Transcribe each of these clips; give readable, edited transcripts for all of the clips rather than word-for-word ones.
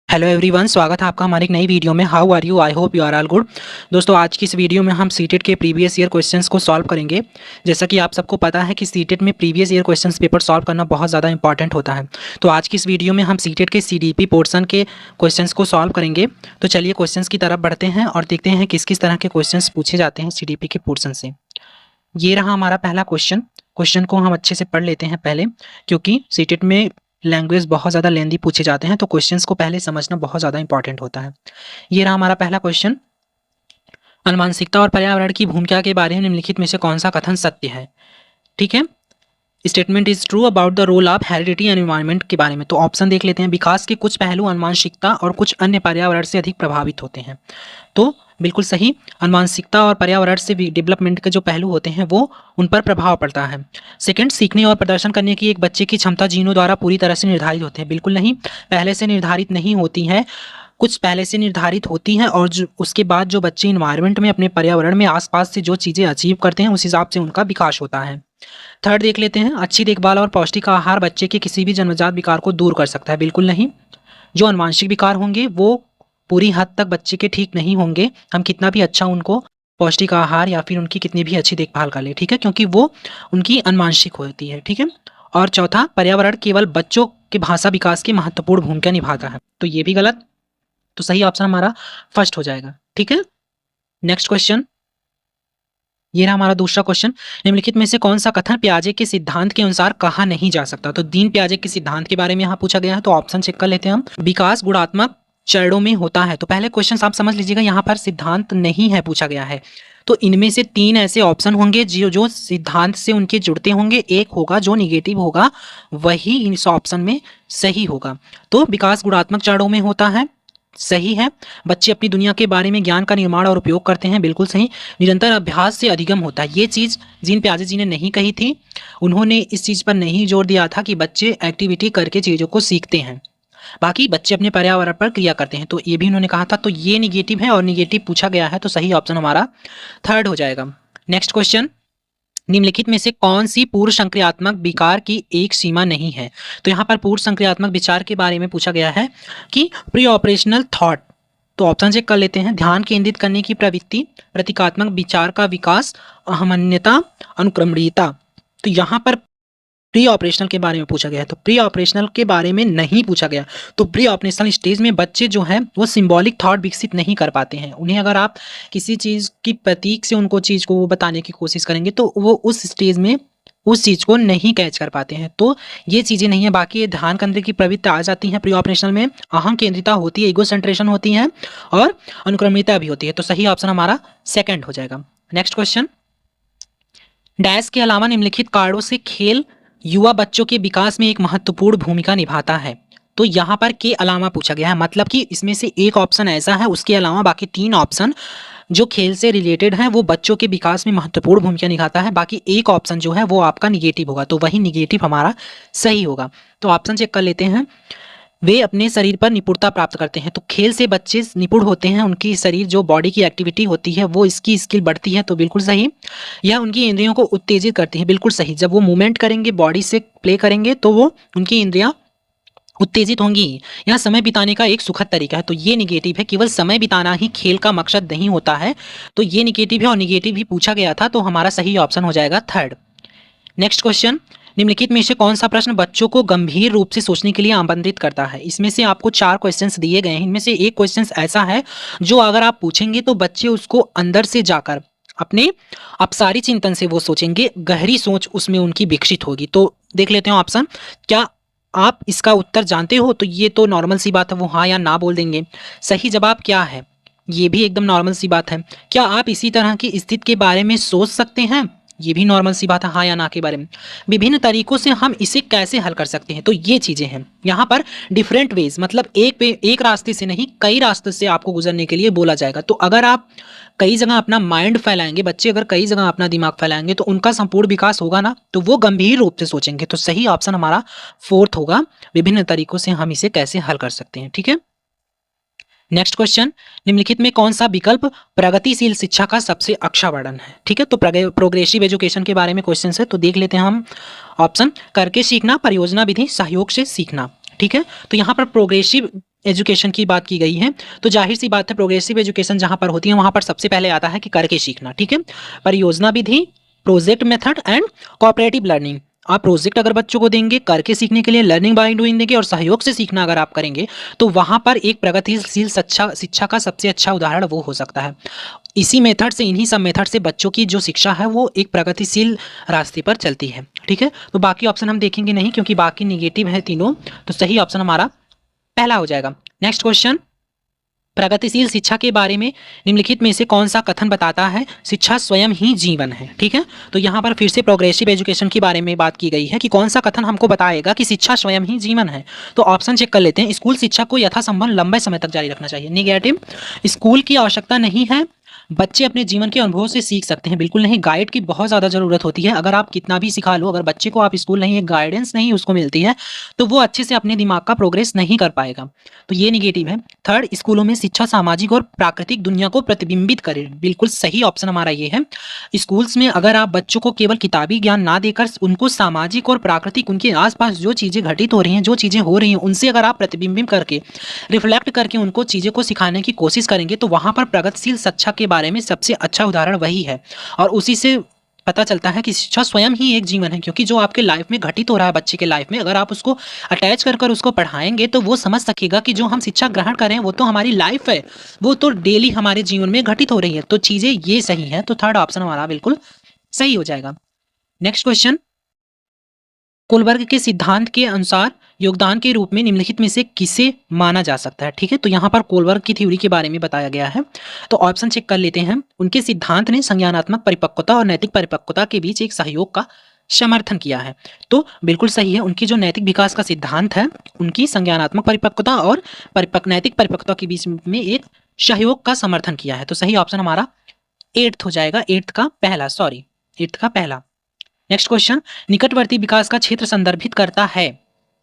Hello everyone, स्वागत है आपका हमारी एक नई वीडियो में। How are you? I hope you are all good. दोस्तों, आज की इस वीडियो में हम सीटेट के प्रीवियस ईयर क्वेश्चंस को सॉल्व करेंगे। जैसा कि आप सबको पता है कि सीटेट में previous year questions paper solve करना बहुत ज़्यादा इंपॉर्टेंट होता है। तो आज की इस वीडियो में हम सीटेट के सीडीपी पोर्शन के क्वेश्चंस को सॉल्व करेंगे। तो चलिए क्वेश्चंस की तरफ बढ़ते हैं और देखते हैं किस किस तरह के क्वेश्चन पूछे जाते हैं सीडीपी के पोर्शन से। ये रहा हमारा पहला क्वेश्चन को हम अच्छे से पढ़ लेते हैं पहले, क्योंकि सीटेट में लैंग्वेज बहुत ज़्यादा लेंदी पूछे जाते हैं, तो क्वेश्चंस को पहले समझना बहुत ज़्यादा इंपॉर्टेंट होता है। ये रहा हमारा पहला क्वेश्चन। अनुवांशिकता और पर्यावरण की भूमिका के बारे में निम्नलिखित में से कौन सा कथन सत्य है? ठीक है, statement is true about the role of heredity and environment के बारे में। तो ऑप्शन देख लेते हैं। विकास के कुछ पहलू अनुवांशिकता और कुछ अन्य पर्यावरण से अधिक प्रभावित होते हैं। तो बिल्कुल सही, अनुवांशिकता और पर्यावरण से डेवलपमेंट के जो पहलू होते हैं वो उन पर प्रभाव पड़ता है। सेकंड, सीखने और प्रदर्शन करने की एक बच्चे की क्षमता जीनों द्वारा पूरी तरह से निर्धारित होती है। बिल्कुल नहीं, पहले से निर्धारित नहीं होती है, कुछ पहले से निर्धारित होती हैं और जो उसके बाद जो बच्चे इन्वायरमेंट में अपने पर्यावरण में आसपास से जो चीज़ें अचीव करते हैं उस हिसाब से उनका विकास होता है। थर्ड देख लेते हैं। अच्छी देखभाल और पौष्टिक आहार बच्चे के किसी भी जन्मजात विकार को दूर कर सकता है। बिल्कुल नहीं, जो अनुवांशिक विकार होंगे वो पूरी हद तक बच्चे के ठीक नहीं होंगे, हम कितना भी अच्छा उनको पौष्टिक आहार या फिर उनकी कितनी भी अच्छी देखभाल कर ले, ठीक है, क्योंकि वो उनकी अनुवांशिक होती है। ठीक है। और चौथा, पर्यावरण केवल बच्चों के भाषा विकास की महत्वपूर्ण भूमिका निभाता है। तो ये भी गलत, तो सही ऑप्शन हमारा फर्स्ट हो जाएगा। ठीक है। नेक्स्ट क्वेश्चन, ये रहा हमारा दूसरा क्वेश्चन। निम्नलिखित में से कौन सा कथन पियाजे के सिद्धांत के अनुसार कहा नहीं जा सकता? तो दीन पियाजे के सिद्धांत के बारे में यहाँ पूछा गया है, तो ऑप्शन चेक कर लेते हैं हम। विकास गुणात्मक चरणों में होता है। तो पहले क्वेश्चन आप समझ लीजिएगा, यहाँ पर सिद्धांत नहीं है पूछा गया है, तो इनमें से तीन ऐसे ऑप्शन होंगे जो सिद्धांत से उनके जुड़ते होंगे। एक होगा जो निगेटिव होगा, वही इस ऑप्शन में सही होगा। तो विकास गुणात्मक चरणों में होता है, सही है। बच्चे अपनी दुनिया के बारे में ज्ञान का निर्माण और उपयोग करते हैं, बिल्कुल सही। निरंतर अभ्यास से अधिगम होता है, ये चीज़ जीन पियाजे जी ने नहीं कही थी। उन्होंने इस चीज़ पर नहीं जोर दिया था कि बच्चे एक्टिविटी करके चीज़ों को सीखते हैं, बाकी बच्चे अपने पर्यावरण पर क्रिया करते हैं, तो ये भी उन्होंने कहा था। तो ये निगेटिव है और निगेटिव पूछा गया है, तो सही ऑप्शन हमारा थर्ड हो जाएगा। नेक्स्ट क्वेश्चन, निम्नलिखित में से कौन सी पूर्व संक्रियात्मक विकार की एक सीमा नहीं है? तो यहाँ पर पूर्व संक्रियात्मक विचार के बारे में पूछा गया है कि प्री ऑपरेशनल थॉट। तो ऑप्शन चेक कर लेते हैं। ध्यान केंद्रित करने की प्रवृत्ति, प्रतीकात्मक विचार का विकास, अहमन्यता, अनुक्रमणीयता। तो यहाँ पर प्री ऑपरेशनल के बारे में पूछा गया है, तो प्री ऑपरेशनल के बारे में नहीं पूछा गया। तो प्री ऑपरेशनल स्टेज में बच्चे जो हैं वो सिंबॉलिक थॉट विकसित नहीं कर पाते हैं। उन्हें अगर आप किसी चीज़ की प्रतीक से उनको चीज़ को वो बताने की कोशिश करेंगे तो वो उस स्टेज में उस चीज़ को नहीं कैच कर पाते हैं। तो ये चीज़ें नहीं है। बाकी ये ध्यान केंद्र की प्रवृत्ति आ जाती है प्री ऑपरेशनल में, अहम केंद्रिता होती है, ईगो सेंट्रेशन होती है और अनुक्रमणीयता भी होती है। तो सही ऑप्शन हमारा सेकेंड हो जाएगा। नेक्स्ट क्वेश्चन, डैश के अलावा निम्नलिखित कारणों से खेल युवा बच्चों के विकास में एक महत्वपूर्ण भूमिका निभाता है। तो यहाँ पर के अलावा पूछा गया है, मतलब कि इसमें से एक ऑप्शन ऐसा है, उसके अलावा बाकी तीन ऑप्शन जो खेल से रिलेटेड हैं वो बच्चों के विकास में महत्वपूर्ण भूमिका निभाता है। बाकी एक ऑप्शन जो है वो आपका निगेटिव होगा, तो वही निगेटिव हमारा सही होगा। तो ऑप्शन चेक कर लेते हैं। वे अपने शरीर पर निपुणता प्राप्त करते हैं। तो खेल से बच्चे निपुण होते हैं, उनकी शरीर जो बॉडी की एक्टिविटी होती है वो इसकी स्किल बढ़ती है, तो बिल्कुल सही। यह उनकी इंद्रियों को उत्तेजित करती है, बिल्कुल सही। जब वो मूवमेंट करेंगे, बॉडी से प्ले करेंगे, तो वो उनकी इंद्रियां उत्तेजित होंगी। यह समय बिताने का एक सुखद तरीका है, तो ये निगेटिव है। केवल समय बिताना ही खेल का मकसद नहीं होता है, तो ये निगेटिव है और निगेटिव ही पूछा गया था, तो हमारा सही ऑप्शन हो जाएगा थर्ड। नेक्स्ट क्वेश्चन, निम्नलिखित में से कौन सा प्रश्न बच्चों को गंभीर रूप से सोचने के लिए आमंत्रित करता है? इसमें से आपको चार क्वेश्चंस दिए गए हैं, इनमें से एक क्वेश्चंस ऐसा है जो अगर आप पूछेंगे तो बच्चे उसको अंदर से जाकर अपने अपसारी चिंतन से वो सोचेंगे, गहरी सोच उसमें उनकी विकसित होगी। तो देख लेते हैं ऑप्शन। क्या आप इसका उत्तर जानते हो? तो ये तो नॉर्मल सी बात है, वो हाँ या ना बोल देंगे। सही जवाब क्या है? ये भी एकदम नॉर्मल सी बात है। क्या आप इसी तरह की स्थिति के बारे में सोच सकते हैं? ये भी नॉर्मल सी बात है, हाँ या ना के बारे में। विभिन्न तरीकों से हम इसे कैसे हल कर सकते हैं? तो ये चीज़ें हैं। यहाँ पर डिफरेंट वेज, मतलब एक रास्ते से नहीं, कई रास्ते से आपको गुजरने के लिए बोला जाएगा। तो अगर आप कई जगह अपना माइंड फैलाएंगे, बच्चे अगर कई जगह अपना दिमाग फैलाएंगे तो उनका संपूर्ण विकास होगा ना, तो वो गंभीर रूप से सोचेंगे। तो सही ऑप्शन हमारा फोर्थ होगा, विभिन्न तरीकों से हम इसे कैसे हल कर सकते हैं। ठीक है। नेक्स्ट क्वेश्चन, निम्नलिखित में कौन सा विकल्प प्रगतिशील शिक्षा का सबसे अच्छा वर्णन है? ठीक है, तो प्रोग्रेसिव एजुकेशन के बारे में क्वेश्चन है, तो देख लेते हैं हम ऑप्शन। करके सीखना, परियोजना विधि, सहयोग से सीखना। ठीक है, तो यहाँ पर प्रोग्रेसिव एजुकेशन की बात की गई है, तो जाहिर सी बात है प्रोग्रेसिव एजुकेशन जहाँ पर होती है वहाँ पर सबसे पहले आता है कि करके सीखना। ठीक है, परियोजना विधि, project method and cooperative learning. आप प्रोजेक्ट अगर बच्चों को देंगे करके सीखने के लिए, लर्निंग बाय डूइंग देंगे और सहयोग से सीखना अगर आप करेंगे, तो वहाँ पर एक प्रगतिशील शिक्षा का सबसे अच्छा उदाहरण वो हो सकता है। इसी मेथड से, इन्हीं सब मेथड से बच्चों की जो शिक्षा है वो एक प्रगतिशील रास्ते पर चलती है। ठीक है, तो बाकी ऑप्शन हम देखेंगे नहीं क्योंकि बाकी निगेटिव है तीनों, तो सही ऑप्शन हमारा पहला हो जाएगा। नेक्स्ट क्वेश्चन, प्रगतिशील शिक्षा के बारे में निम्नलिखित में से कौन सा कथन बताता है शिक्षा स्वयं ही जीवन है। ठीक है, तो यहाँ पर फिर से प्रोग्रेसिव एजुकेशन के बारे में बात की गई है कि कौन सा कथन हमको बताएगा कि शिक्षा स्वयं ही जीवन है। तो ऑप्शन चेक कर लेते हैं। स्कूल शिक्षा को यथासंभव लंबे समय तक जारी रखना चाहिए। निगेटिव, स्कूल की आवश्यकता नहीं है, बच्चे अपने जीवन के अनुभव से सीख सकते हैं। बिल्कुल नहीं, गाइड की बहुत ज़्यादा ज़रूरत होती है। अगर आप कितना भी सिखा लो, अगर बच्चे को आप स्कूल नहीं, एक गाइडेंस नहीं उसको मिलती है, तो वो अच्छे से अपने दिमाग का प्रोग्रेस नहीं कर पाएगा। तो ये निगेटिव है। थर्ड, स्कूलों में शिक्षा सामाजिक और प्राकृतिक दुनिया को प्रतिबिंबित करे। बिल्कुल सही ऑप्शन हमारा ये है। स्कूल्स में अगर आप बच्चों को केवल किताबी ज्ञान ना देकर उनको सामाजिक और प्राकृतिक, उनके आसपास जो चीज़ें घटित हो रही हैं, जो चीज़ें हो रही हैं, उनसे अगर आप प्रतिबिंबित करके, रिफ्लेक्ट करके उनको चीज़ों को सिखाने की कोशिश करेंगे, तो वहाँ पर प्रगतिशील शिक्षा के बारे में सबसे अच्छा उदाहरण वही है। और उसी से पता चलता है कि शिक्षा स्वयं ही एक जीवन है, क्योंकि जो आपके लाइफ में घटित हो रहा है बच्चे के लाइफ में, अगर आप उसको अटैच कर कर उसको पढ़ाएंगे तो वो समझ सकेगा कि जो हम शिक्षा ग्रहण कर रहे हैं वो तो हमारी लाइफ है, वो तो डेली हमारे जीवन में घटित हो रही है। तो चीज़ें ये सही है, तो थर्ड ऑप्शन हमारा बिल्कुल सही हो जाएगा। नेक्स्ट क्वेश्चन, कोलबर्ग के सिद्धांत के अनुसार योगदान के रूप में निम्नलिखित में से किसे माना जा सकता है। ठीक है, तो यहाँ पर कोलबर्ग की थ्योरी के बारे में बताया गया है, तो ऑप्शन चेक कर लेते हैं। उनके सिद्धांत ने संज्ञानात्मक परिपक्वता और नैतिक परिपक्वता के बीच एक सहयोग का समर्थन किया है। तो बिल्कुल सही है, उनकी जो नैतिक विकास का सिद्धांत है, उनकी संज्ञानात्मक परिपक्वता और नैतिक परिपक्वता के बीच में एक सहयोग का समर्थन किया है। तो सही ऑप्शन हमारा एट्थ हो जाएगा, एट्थ का पहला। नेक्स्ट क्वेश्चन, निकटवर्ती विकास का क्षेत्र संदर्भित करता है।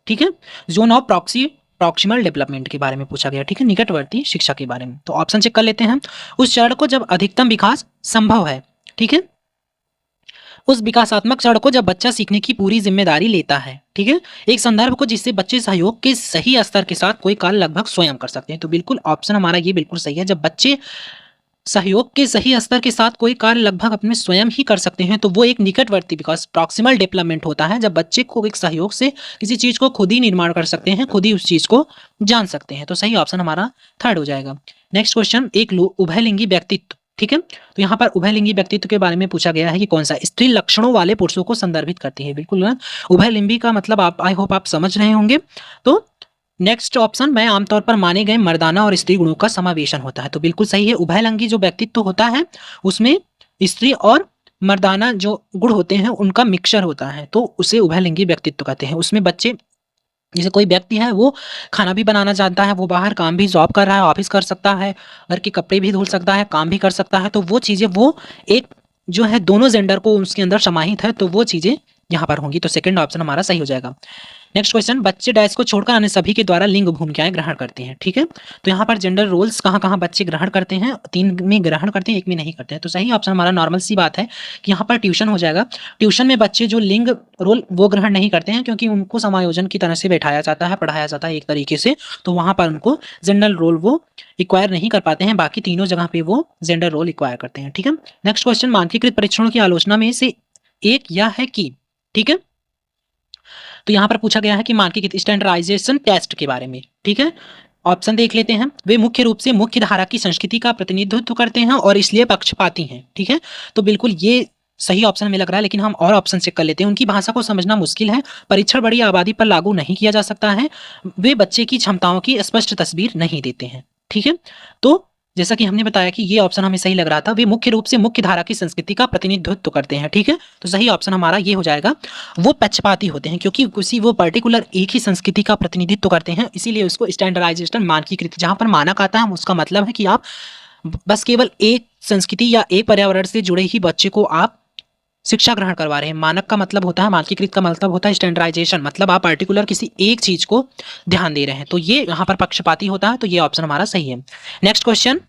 ठीक है, जोन ऑफ प्रॉक्सिमल डेवलपमेंट के बारे में पूछा गया। ठीक है, निकटवर्ती शिक्षा के बारे में। तो ऑप्शन चेक कर लेते हैं। उस चरण को जब अधिकतम विकास संभव है। ठीक है, उस विकासात्मक चरण को जब बच्चा सीखने की पूरी जिम्मेदारी लेता है। ठीक है, एक संदर्भ को जिससे बच्चे सहयोग के सही स्तर के साथ कोई कार्य लगभग स्वयं कर सकते हैं। तो बिल्कुल ऑप्शन हमारा ये बिल्कुल सही है। जब बच्चे सहयोग के सही स्तर के साथ कोई कार्य लगभग अपने स्वयं ही कर सकते हैं, तो वो एक निकटवर्ती विकास, प्रॉक्सिमल डेवलपमेंट होता है। जब बच्चे को एक सहयोग से किसी चीज़ को खुद ही निर्माण कर सकते हैं, खुद ही उस चीज़ को जान सकते हैं। तो सही ऑप्शन हमारा थर्ड हो जाएगा। नेक्स्ट क्वेश्चन, एक उभयलिंगी व्यक्तित्व। ठीक है, तो यहाँ पर उभयलिंगी व्यक्तित्व के बारे में पूछा गया है कि कौन सा स्त्री लक्षणों वाले पुरुषों को संदर्भित करती है। बिल्कुल ना, उभयलिंगी का मतलब आप, आई होप आप समझ रहे होंगे। तो नेक्स्ट ऑप्शन में आमतौर पर माने गए मर्दाना और स्त्री गुणों का समावेशन होता है। तो बिल्कुल सही है, उभयलिंगी जो व्यक्तित्व होता है उसमें स्त्री और मर्दाना जो गुण होते हैं उनका मिक्सचर होता है, तो उसे उभयलिंगी व्यक्तित्व कहते हैं। उसमें बच्चे, जैसे कोई व्यक्ति है वो खाना भी बनाना जानता है, वो बाहर काम भी, जॉब कर रहा है, ऑफिस कर सकता है, घर के कपड़े भी धुल सकता है, काम भी कर सकता है, तो वो चीज़ें, वो एक जो है दोनों जेंडर को उसके अंदर समाहित है, तो वो चीज़ें यहाँ पर होंगी। तो सेकंड ऑप्शन हमारा सही हो जाएगा। नेक्स्ट क्वेश्चन, बच्चे डैश को छोड़कर अन्य सभी के द्वारा लिंग भूमिकाएं ग्रहण करते हैं। ठीक है, तो यहाँ पर जेंडर रोल्स कहाँ कहाँ बच्चे ग्रहण करते हैं, 3 में ग्रहण करते हैं, 1 में नहीं करते हैं। तो सही ऑप्शन हमारा नॉर्मल सी बात है कि यहाँ पर ट्यूशन हो जाएगा। ट्यूशन में बच्चे जो लिंग रोल वो ग्रहण नहीं करते हैं, क्योंकि उनको समायोजन की तरह से बैठाया जाता है, पढ़ाया जाता है एक तरीके से, तो वहाँ पर उनको जेंडर रोल वो इक्वायर नहीं कर पाते हैं। बाकी तीनों जगह पे वो जेंडर रोल इक्वायर करते हैं। ठीक है, नेक्स्ट क्वेश्चन, मानकीकृत परीक्षणों की आलोचना में से एक यह है कि, ठीक है, तो यहाँ पर पूछा गया है कि मानकीकृत स्टैंडर्डाइजेशन टेस्ट के बारे में। ठीक है, ऑप्शन देख लेते हैं। वे मुख्य रूप से मुख्य धारा की संस्कृति का प्रतिनिधित्व करते हैं और इसलिए पक्षपाती हैं। ठीक है, तो बिल्कुल ये सही ऑप्शन में लग रहा है, लेकिन हम और ऑप्शन चेक कर लेते हैं। उनकी भाषा को समझना मुश्किल है, परीक्षण बड़ी आबादी पर लागू नहीं किया जा सकता है, वे बच्चे की क्षमताओं की स्पष्ट तस्वीर नहीं देते हैं। ठीक है, तो जैसा कि हमने बताया कि ये ऑप्शन हमें सही लग रहा था, वे मुख्य रूप से मुख्य धारा की संस्कृति का प्रतिनिधित्व करते हैं। ठीक है, तो सही ऑप्शन हमारा ये हो जाएगा। वो पक्षपाती होते हैं क्योंकि किसी वो पर्टिकुलर एक ही संस्कृति का प्रतिनिधित्व करते हैं, इसीलिए उसको स्टैंडर्डाइजेशन, मानकीकृत, जहाँ पर मानक आता है उसका मतलब है कि आप बस केवल एक संस्कृति या एक पर्यावरण से जुड़े ही बच्चे को आप शिक्षा ग्रहण करवा रहे हैं। मानक का मतलब होता है, मानकीकृत का मतलब होता है स्टैंडर्डाइजेशन, मतलब आप पर्टिकुलर किसी एक चीज को ध्यान दे रहे हैं, तो ये यहाँ पर पक्षपाती होता है, तो ये ऑप्शन हमारा सही है। नेक्स्ट क्वेश्चन,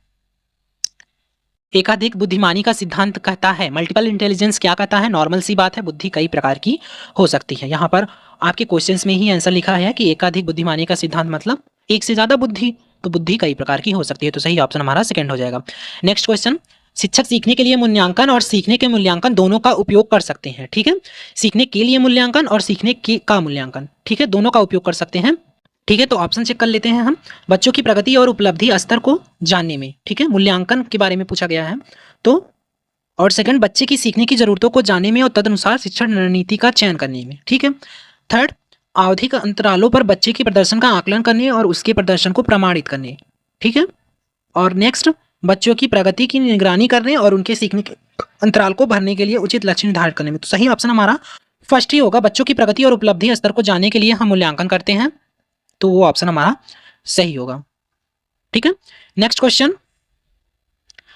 एकाधिक बुद्धिमानी का सिद्धांत कहता है, मल्टीपल इंटेलिजेंस क्या कहता है। नॉर्मल सी बात है, बुद्धि कई प्रकार की हो सकती है। यहाँ पर आपके क्वेश्चंस में ही आंसर लिखा है कि एकाधिक बुद्धिमानी का सिद्धांत मतलब एक से ज़्यादा बुद्धि, तो बुद्धि कई प्रकार की हो सकती है, तो सही ऑप्शन हमारा सेकंड हो जाएगा। नेक्स्ट क्वेश्चन, शिक्षक सीखने के लिए मूल्यांकन और सीखने के मूल्यांकन दोनों का उपयोग कर सकते हैं, ठीक है। सीखने के लिए मूल्यांकन और सीखने के का मूल्यांकन, ठीक है, दोनों का उपयोग कर सकते हैं, ठीक है। तो ऑप्शन चेक कर लेते हैं हम। बच्चों की प्रगति और उपलब्धि स्तर को जानने में, ठीक है, मूल्यांकन के बारे में पूछा गया है। तो और सेकंड, बच्चे की सीखने की जरूरतों को जानने में और तदनुसार शिक्षण रणनीति का चयन करने में, ठीक है। थर्ड, आवधिक अंतरालों पर बच्चे के प्रदर्शन का आकलन करने और उसके प्रदर्शन को प्रमाणित करने, ठीक है। और नेक्स्ट, बच्चों की प्रगति की निगरानी करने और उनके सीखने के अंतराल को भरने के लिए उचित लक्ष्य निर्धारित करने में। तो सही ऑप्शन हमारा फर्स्ट ही होगा। बच्चों की प्रगति और उपलब्धि स्तर को जानने के लिए हम मूल्यांकन करते हैं, तो वो ऑप्शन हमारा सही होगा, ठीक है। नेक्स्ट क्वेश्चन,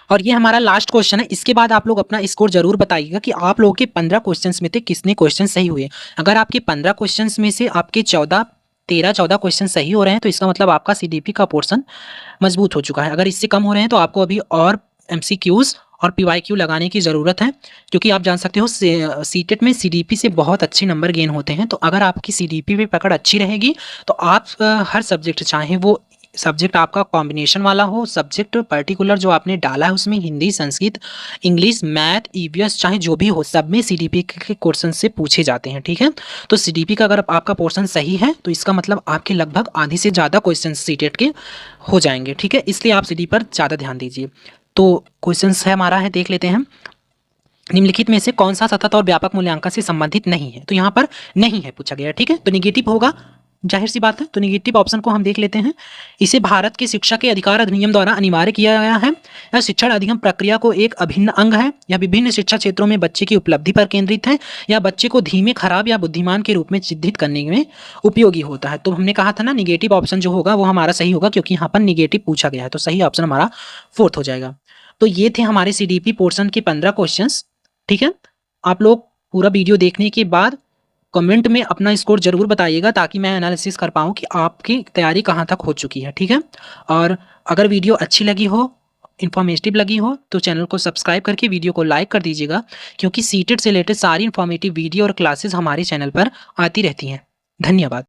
और ये हमारा लास्ट क्वेश्चन है। इसके बाद आप लोग अपना स्कोर जरूर बताइएगा कि आप लोगों के 15 क्वेश्चंस में से कितने क्वेश्चन सही हुए। अगर आपके 15 क्वेश्चंस में से आपके 13-14 क्वेश्चन सही हो रहे हैं, तो इसका मतलब आपका सीडीपी का पोर्शन मजबूत हो चुका है। अगर इससे कम हो रहे हैं तो आपको अभी और एमसीक्यूज और पीवाईक्यू लगाने की ज़रूरत है, क्योंकि आप जान सकते हो सीटेट में सीडीपी से बहुत अच्छे नंबर गेन होते हैं। तो अगर आपकी सीडीपी पे पकड़ अच्छी रहेगी तो आप हर सब्जेक्ट, चाहे वो सब्जेक्ट आपका कॉम्बिनेशन वाला हो, सब्जेक्ट पर्टिकुलर जो आपने डाला है उसमें Hindi, Sanskrit, English, math, EVS, चाहे जो भी हो, सब में सीडीपी के क्वेश्चन से पूछे जाते हैं, ठीक है। तो सीडीपी का अगर आपका पोर्शन सही है तो इसका मतलब आपके लगभग आधी से ज़्यादा क्वेश्चन सीटेट के हो जाएंगे, ठीक है। इसलिए आप सीडी पर ज़्यादा ध्यान दीजिए। तो क्वेश्चन है हमारा है, देख लेते हैं। निम्नलिखित में से कौन सा सतत और व्यापक मूल्यांकन से संबंधित नहीं है? तो यहाँ पर नहीं है पूछा गया, ठीक है। तो निगेटिव होगा, जाहिर सी बात है। तो निगेटिव ऑप्शन को हम देख लेते हैं। इसे भारत के शिक्षा के अधिकार अधिनियम द्वारा अनिवार्य किया गया है। यह शिक्षण अधिगम प्रक्रिया को एक अभिन्न अंग है। यह विभिन्न शिक्षा क्षेत्रों में बच्चे की उपलब्धि पर केंद्रित है। यह बच्चे को धीमे, खराब या बुद्धिमान के रूप में चिन्हित करने में उपयोगी होता है। तो हमने कहा था ना, निगेटिव ऑप्शन जो होगा वो हमारा सही होगा, क्योंकि यहाँ पर निगेटिव पूछा गया है। तो सही ऑप्शन हमारा फोर्थ हो जाएगा। तो ये थे हमारे सीडीपी पोर्शन के 15 क्वेश्चन, ठीक है। आप लोग पूरा वीडियो देखने के बाद कमेंट में अपना स्कोर जरूर बताइएगा, ताकि मैं एनालिसिस कर पाऊँ कि आपकी तैयारी कहाँ तक हो चुकी है, ठीक है। और अगर वीडियो अच्छी लगी हो, इन्फॉर्मेटिव लगी हो, तो चैनल को सब्सक्राइब करके वीडियो को लाइक कर दीजिएगा, क्योंकि सीटेट से रिलेटेड सारी इन्फॉर्मेटिव वीडियो और क्लासेस हमारे चैनल पर आती रहती हैं। धन्यवाद।